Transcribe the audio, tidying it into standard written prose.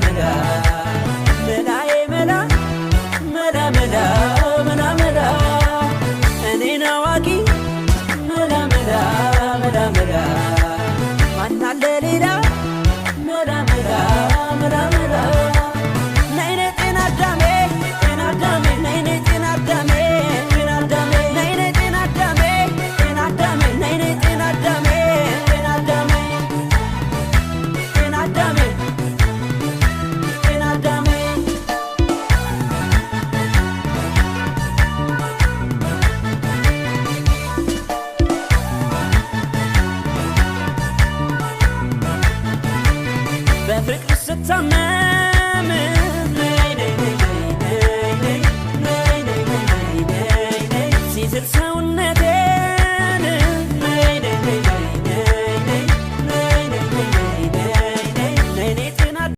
መላ መላዬ መላ መላ መላ መላ መላ እኔን አዋቂ መላ መላ መላ መላ ማናለ ሌላ መላ መላ መላ መላ ነይኔ ጤና አዳሜ ጤና አዳሜ ነይኔ ጤና አዳሜ ጤና አዳሜ ነይኔ ጤና አዳሜ ጤና አዳሜ ነይኔ ጤና አዳሜ ጤና አዳሜ ጤና አዳሜ ጤና አዳሜ በፍቅር ስታመን